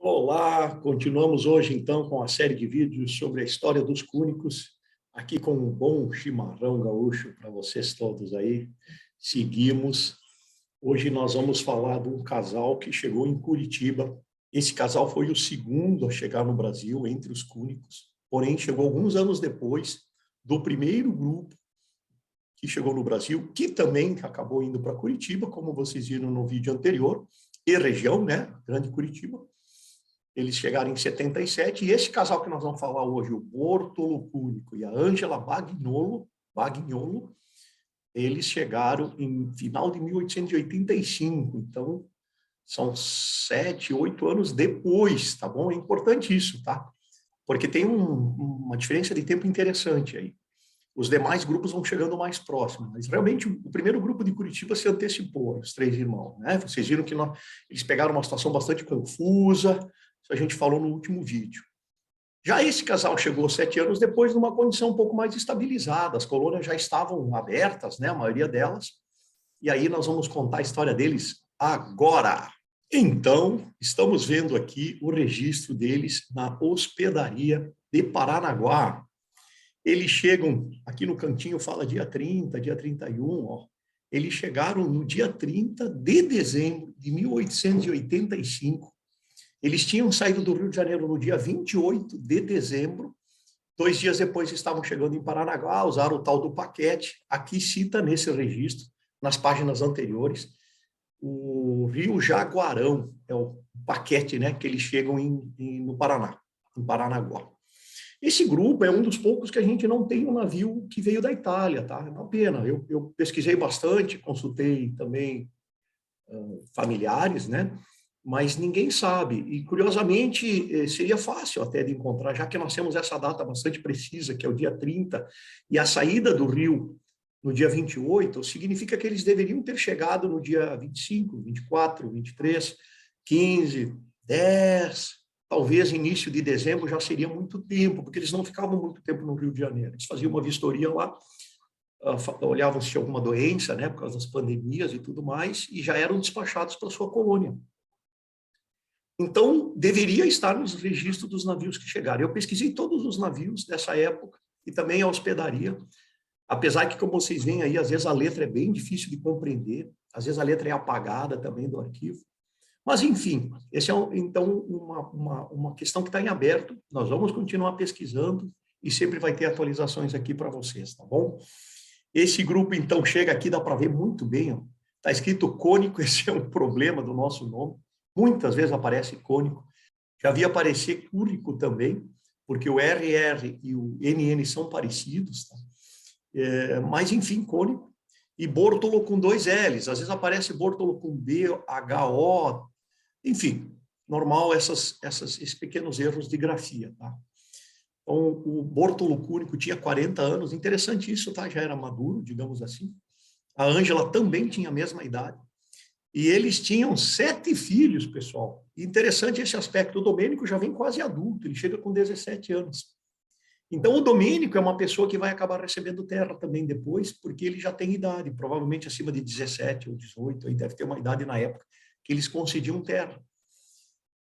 Olá, continuamos hoje então com a série de vídeos sobre a história dos cúnicos, aqui com um bom chimarrão gaúcho para vocês todos aí. Seguimos. Hoje nós vamos falar de um casal que chegou em Curitiba. Esse casal foi o segundo a chegar no Brasil entre os cúnicos, porém chegou alguns anos depois do primeiro grupo que chegou no Brasil, que também acabou indo para Curitiba, como vocês viram no vídeo anterior, e região, né, Grande Curitiba. Eles chegaram em 77, e esse casal que nós vamos falar hoje, o Bortolo Cúnico e a Ângela Bagnolo, eles chegaram em final de 1885, então são 7, 8 anos depois, tá bom? É importante isso, tá? Porque tem uma diferença de tempo interessante aí. Os demais grupos vão chegando mais próximos, mas realmente o primeiro grupo de Curitiba se antecipou, os três irmãos, né? Vocês viram que eles pegaram uma situação bastante confusa, isso a gente falou no último vídeo. Já esse casal chegou 7 anos depois numa condição um pouco mais estabilizada, as colônias já estavam abertas, né, a maioria delas, e aí nós vamos contar a história deles agora. Então, estamos vendo aqui o registro deles na hospedaria de Paranaguá. Eles chegam, aqui no cantinho fala dia 30, dia 31, ó. Eles chegaram no dia 30 de dezembro de 1885. Eles tinham saído do Rio de Janeiro no dia 28 de dezembro. 2 dias depois estavam chegando em Paranaguá, usaram o tal do paquete. Aqui cita nesse registro, nas páginas anteriores, o Rio Jaguarão, é o paquete, né, que eles chegam no Paraná, em Paranaguá. Esse grupo é um dos poucos que a gente não tem um navio que veio da Itália, tá? É uma pena. Eu pesquisei bastante, consultei também familiares, né? Mas ninguém sabe. E, curiosamente, seria fácil até de encontrar, já que nós temos essa data bastante precisa, que é o dia 30, e a saída do Rio no dia 28, significa que eles deveriam ter chegado no dia 25, 24, 23, 15, 10, talvez início de dezembro já seria muito tempo, porque eles não ficavam muito tempo no Rio de Janeiro. Eles faziam uma vistoria lá, olhavam se tinha alguma doença, né, por causa das pandemias e tudo mais, e já eram despachados para sua colônia. Então, deveria estar nos registros dos navios que chegaram. Eu pesquisei todos os navios dessa época e também a hospedaria, apesar que, como vocês veem aí, às vezes a letra é bem difícil de compreender, às vezes a letra é apagada também do arquivo. Mas, enfim, esse é, então, uma questão que está em aberto. Nós vamos continuar pesquisando e sempre vai ter atualizações aqui para vocês, tá bom? Esse grupo, então, chega aqui, dá para ver muito bem, está escrito cônico, esse é um problema do nosso nome. Muitas vezes aparece cônico. Já vi aparecer cúrico também, porque o RR e o NN são parecidos, tá? Mas, enfim, cônico. E Bortolo com 2 L's. Às vezes aparece Bortolo com B, H-O, enfim, normal esses pequenos erros de grafia, tá? Então, o Bortolo Cúnico tinha 40 anos, interessante isso, tá? Já era maduro, digamos assim. A Ângela também tinha a mesma idade. E eles tinham 7 filhos, pessoal. E interessante esse aspecto, o Domênico já vem quase adulto, ele chega com 17 anos. Então, o Domênico é uma pessoa que vai acabar recebendo terra também depois, porque ele já tem idade, provavelmente acima de 17 ou 18, aí deve ter uma idade na época que eles concediam terra.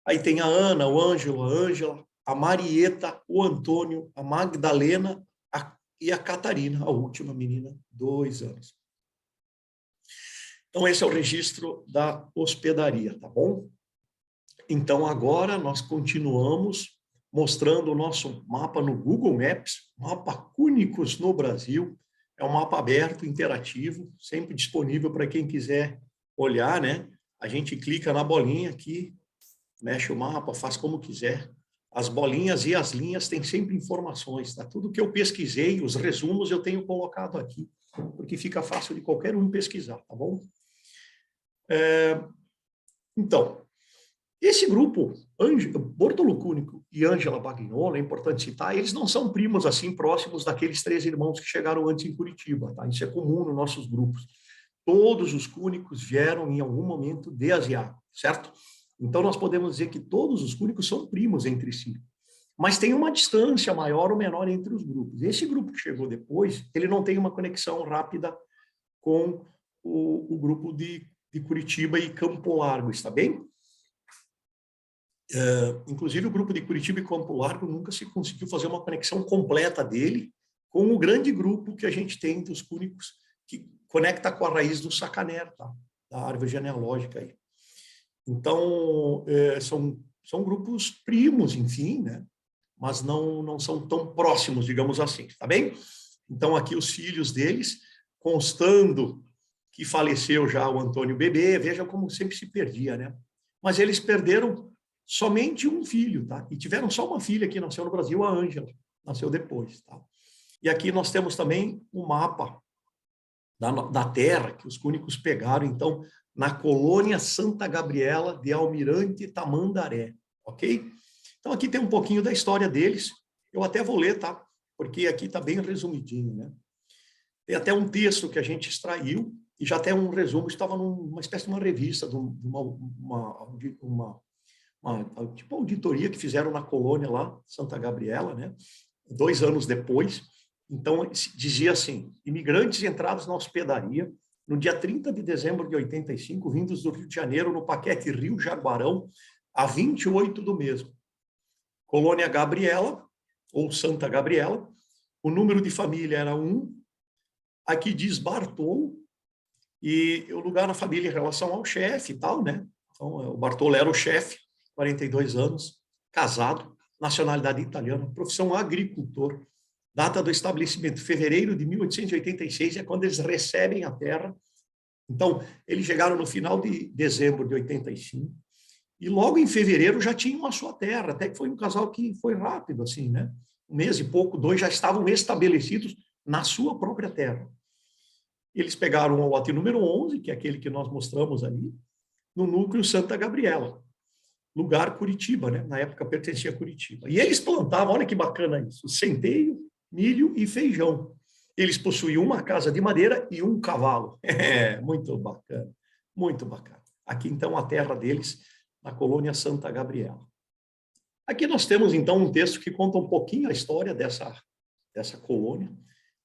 Aí tem a Ana, o Ângelo, a Ângela, a Marieta, o Antônio, a Magdalena e a Catarina, a última menina, 2 anos. Então, esse é o registro da hospedaria, tá bom? Então, agora nós continuamos mostrando o nosso mapa no Google Maps, mapa Cúnicos no Brasil. É um mapa aberto, interativo, sempre disponível para quem quiser olhar, né? A gente clica na bolinha aqui, mexe o mapa, faz como quiser. As bolinhas e as linhas têm sempre informações, tá? Tudo que eu pesquisei, os resumos eu tenho colocado aqui, porque fica fácil de qualquer um pesquisar, tá bom? Então, esse grupo, Bortolo Cúnico e Ângela Bagnolo, é importante citar, eles não são primos assim próximos daqueles 3 irmãos que chegaram antes em Curitiba, tá? Isso é comum nos nossos grupos. Todos os cúnicos vieram em algum momento de Asiago, certo? Então, nós podemos dizer que todos os cúnicos são primos entre si. Mas tem uma distância maior ou menor entre os grupos. Esse grupo que chegou depois, ele não tem uma conexão rápida com o grupo de Curitiba e Campo Largo, está bem? Inclusive, o grupo de Curitiba e Campo Largo nunca se conseguiu fazer uma conexão completa dele com o grande grupo que a gente tem dos cúnicos, que conecta com a raiz do Sacaner, tá? Da árvore genealógica aí. Então, são grupos primos, enfim, né? Mas não são tão próximos, digamos assim, tá bem? Então, aqui os filhos deles, constando que faleceu já o Antônio Bebê, veja como sempre se perdia, né? Mas eles perderam somente um filho, tá? E tiveram só uma filha que nasceu no Brasil, a Ângela, nasceu depois, tá? E aqui nós temos também o mapa da terra que os cúnicos pegaram, então, na colônia Santa Gabriela de Almirante Tamandaré, ok? Então, aqui tem um pouquinho da história deles, eu até vou ler, tá? Porque aqui está bem resumidinho, né? Tem até um texto que a gente extraiu, e já tem um resumo, estava numa espécie de uma revista, de uma tipo auditoria que fizeram na colônia lá, Santa Gabriela, né? 2 anos depois. Então, dizia assim: imigrantes entrados na hospedaria no dia 30 de dezembro de 85, vindos do Rio de Janeiro, no paquete Rio Jaguarão, a 28 do mesmo. Colônia Gabriela, ou Santa Gabriela, o número de família era 1, aqui diz Bartol, e o lugar na família em relação ao chefe e tal, né? Então, o Bartolo era o chefe, 42 anos, casado, nacionalidade italiana, profissão agricultor. Data do estabelecimento, fevereiro de 1886, é quando eles recebem a terra. Então, eles chegaram no final de dezembro de 85, e logo em fevereiro já tinham a sua terra, até que foi um casal que foi rápido, assim, né? 1 mês e pouco, 2 já estavam estabelecidos na sua própria terra. Eles pegaram o lote número 11, que é aquele que nós mostramos ali, no núcleo Santa Gabriela, lugar Curitiba, né? Na época pertencia a Curitiba. E eles plantavam, olha que bacana isso, centeio, milho e feijão. Eles possuíam uma casa de madeira e um cavalo. Muito bacana, muito bacana. Aqui, então, a terra deles, na colônia Santa Gabriela. Aqui nós temos, então, um texto que conta um pouquinho a história dessa colônia.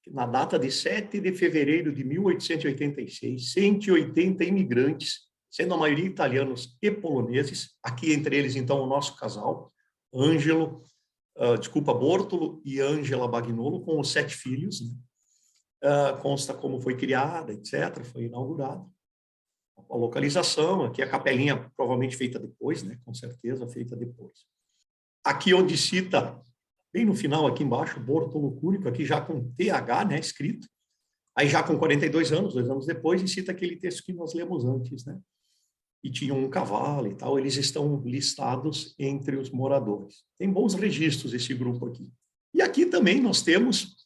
Na data de 7 de fevereiro de 1886, 180 imigrantes, sendo a maioria italianos e poloneses, aqui entre eles, então, o nosso casal, Bortolo e Ângela Bagnolo, com os 7 filhos, né? Consta como foi criada, etc., foi inaugurada. A localização, aqui a capelinha provavelmente feita depois, né? Com certeza feita depois. Aqui onde cita, bem no final, aqui embaixo, Bortolo Cúnico, aqui já com TH, né, escrito, aí já com 42 anos, 2 anos depois, e cita aquele texto que nós lemos antes, né? E tinham um cavalo e tal, eles estão listados entre os moradores. Tem bons registros esse grupo aqui. E aqui também nós temos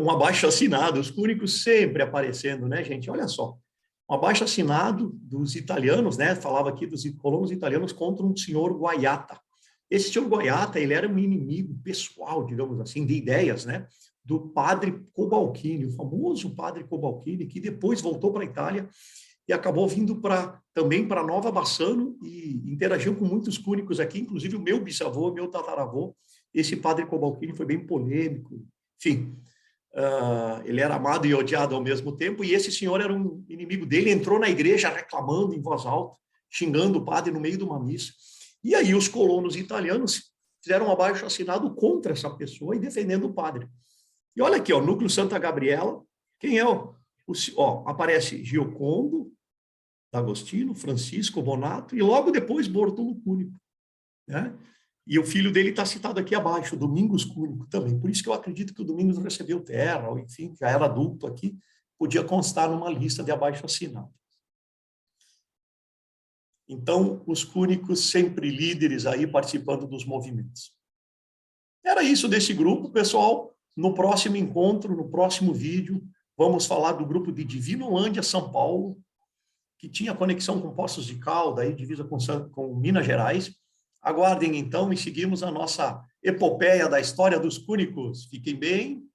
um abaixo-assinado, os cúnicos sempre aparecendo, né, gente? Olha só, um abaixo-assinado dos italianos, né? Falava aqui dos colonos italianos contra um senhor Guaiata. Esse senhor Guaiata, ele era um inimigo pessoal, digamos assim, de ideias, né? Do padre Cobalcini, o famoso padre Cobalcini, que depois voltou para a Itália e acabou vindo também para Nova Bassano e interagiu com muitos cúnicos aqui, inclusive o meu bisavô, meu tataravô. Esse padre Cobalcini foi bem polêmico, enfim. Ele era amado e odiado ao mesmo tempo, e esse senhor era um inimigo dele, entrou na igreja reclamando em voz alta, xingando o padre no meio de uma missa. E aí os colonos italianos fizeram um abaixo-assinado contra essa pessoa e defendendo o padre. E olha aqui, ó, núcleo Santa Gabriela, quem é aparece Giocondo D'Agostino, Francisco Bonato, e logo depois Bortolo Cúnico, né? E o filho dele está citado aqui abaixo, Domingos Cúnico também. Por isso que eu acredito que o Domingos recebeu terra, ou enfim, já era adulto aqui, podia constar numa lista de abaixo-assinado. Então, os cúnicos sempre líderes aí participando dos movimentos. Era isso desse grupo, pessoal. No próximo encontro, no próximo vídeo, vamos falar do grupo de Divinolândia, São Paulo, que tinha conexão com Poços de Calda, aí, divisa com Minas Gerais. Aguardem, então, e seguimos a nossa epopeia da história dos cúnicos. Fiquem bem.